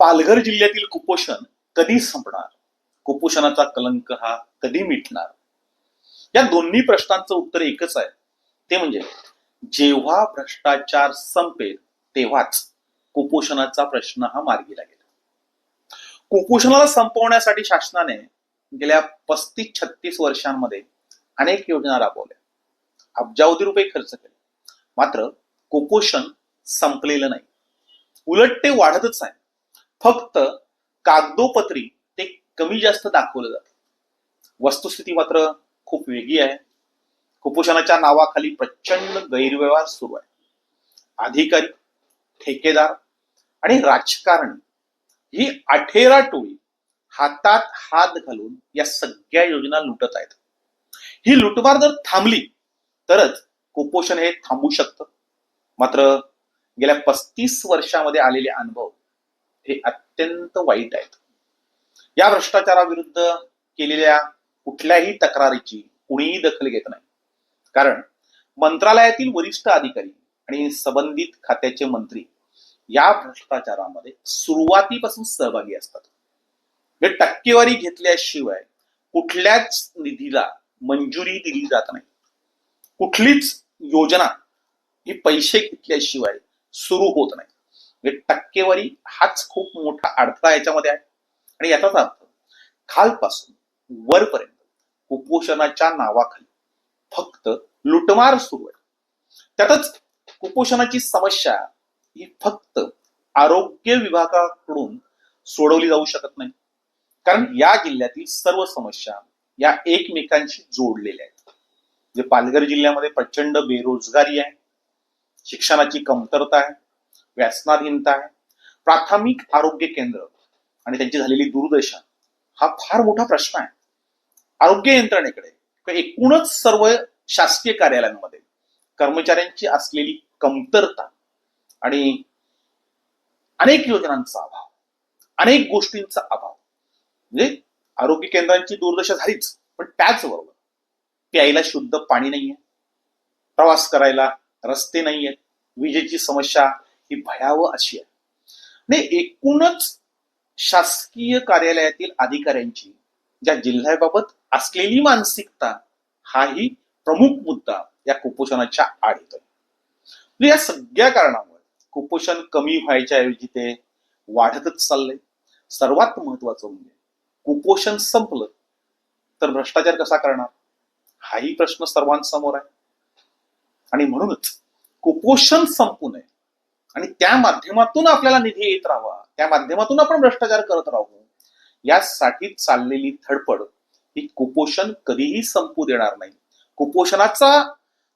पालघर जिल्ह्यातील कुपोषण कधी संपणार? कुपोषणाचा कलंक हा कधी मिटणार? या दोन्ही प्रश्नांचं उत्तर एकच आहे, ते म्हणजे जेव्हा भ्रष्टाचार संपेल तेव्हाच कुपोषणाचा प्रश्न हा मार्गी लागेल. कुपोषणाला संपवण्यासाठी शासनाने गेल्या 35-36 वर्षांमध्ये अनेक योजना राबवल्या, अब्जावधी रुपये खर्च केले. मात्र कुपोषण संपलेलं नाही, उलट ते वाढतच आहे. फक्त कागदोपत्री ते कमी जास्त दाखवलं जातं. वस्तुस्थिती मात्र खूप वेगळी आहे. कुपोषणाच्या नावाखाली प्रचंड गैरव्यवहार सुरू आहे. अधिकारी, ठेकेदार आणि राजकारणी ही अठेरा टोळी हातात हात घालून या सगळ्या योजना लुटत आहेत. ही लुटमार जर थांबली तरच कुपोषण हे थांबू शकतं. मात्र गेल्या 35 वर्षामध्ये आलेले अनुभव हे अत्यंत वाईट आहेत. या भ्रष्टाचाराविरुद्ध केलेल्या कुठल्याही तक्रारीची कुणीही दखल घेत नाही. कारण मंत्रालयातील वरिष्ठ अधिकारी आणि संबंधित खात्याचे मंत्री या भ्रष्टाचारामध्ये सुरुवातीपासून सहभागी असतात. हे टक्केवारी घेतल्याशिवाय कुठल्याच निधीला मंजुरी दिली जात नाही. कुठलीच योजना ही पैसे घेतल्याशिवाय सुरू होत नाही. म्हणजे टक्केवारी हाच खूप मोठा अडथळा याच्यामध्ये आहे. आणि याचाच अर्थ खालपासून वरपर्यंत कुपोषणाच्या नावाखाली फक्त लुटमार सुरू आहे. त्यातच कुपोषणाची समस्या ही फक्त आरोग्य विभागाकडून सोडवली जाऊ शकत नाही. कारण या जिल्ह्यातील सर्व समस्या या एकमेकांशी जोडलेल्या आहेत. जे पालघर जिल्ह्यामध्ये प्रचंड बेरोजगारी आहे, शिक्षणाची कमतरता आहे, व्यसनाधीनता आहे, प्राथमिक आरोग्य केंद्र आणि त्यांची झालेली दुर्दशा हा फार मोठा प्रश्न आहे. आरोग्य यंत्रणेकडे एकूणच सर्व शासकीय कार्यालयांमध्ये कर्मचाऱ्यांची असलेली कमतरता आणि अनेक योजनांचा अभाव, अनेक गोष्टींचा अभाव. म्हणजे आरोग्य केंद्रांची दुर्दशा झालीच, पण त्याचबरोबर प्यायला शुद्ध पाणी नाहीये, प्रवास करायला रस्ते नाहीयेत, विजेची समस्या ही भयावह अशी आहे. आणि एकूणच शासकीय कार्यालयातील अधिकाऱ्यांची ज्या जिल्ह्याबाबत असलेली मानसिकता हाही प्रमुख मुद्दा या कुपोषणाच्या आड येतोय. या सगळ्या कारणामुळे कुपोषण कमी व्हायच्या ऐवजी ते वाढतच चाललंय. सर्वात महत्वाचं म्हणजे कुपोषण संपलं तर भ्रष्टाचार कसा करणार हाही प्रश्न सर्वांसमोर आहे. आणि म्हणूनच कुपोषण संपू नये आणि त्या माध्यमातून आपल्याला निधी येत राहावा, त्या माध्यमातून आपण भ्रष्टाचार करत राहू, यासाठी चाललेली धडपड ही कुपोषण कधीही संपू देणार नाही. कुपोषणाचा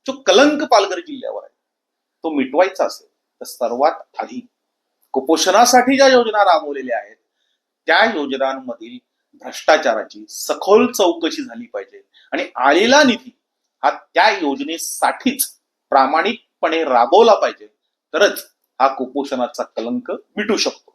जो कलंक पालघर जिल्ह्यावर आहे तो मिटवायचा असेल तर सर्वात आधी कुपोषणासाठी ज्या योजना राबवलेल्या आहेत त्या योजनांमधील भ्रष्टाचाराची सखोल चौकशी झाली पाहिजे आणि आलेला निधी हा त्या योजनेसाठीच प्रामाणिकपणे राबवला पाहिजे. तरच हा कुपोषणाचा कलंक मिटू शकतो.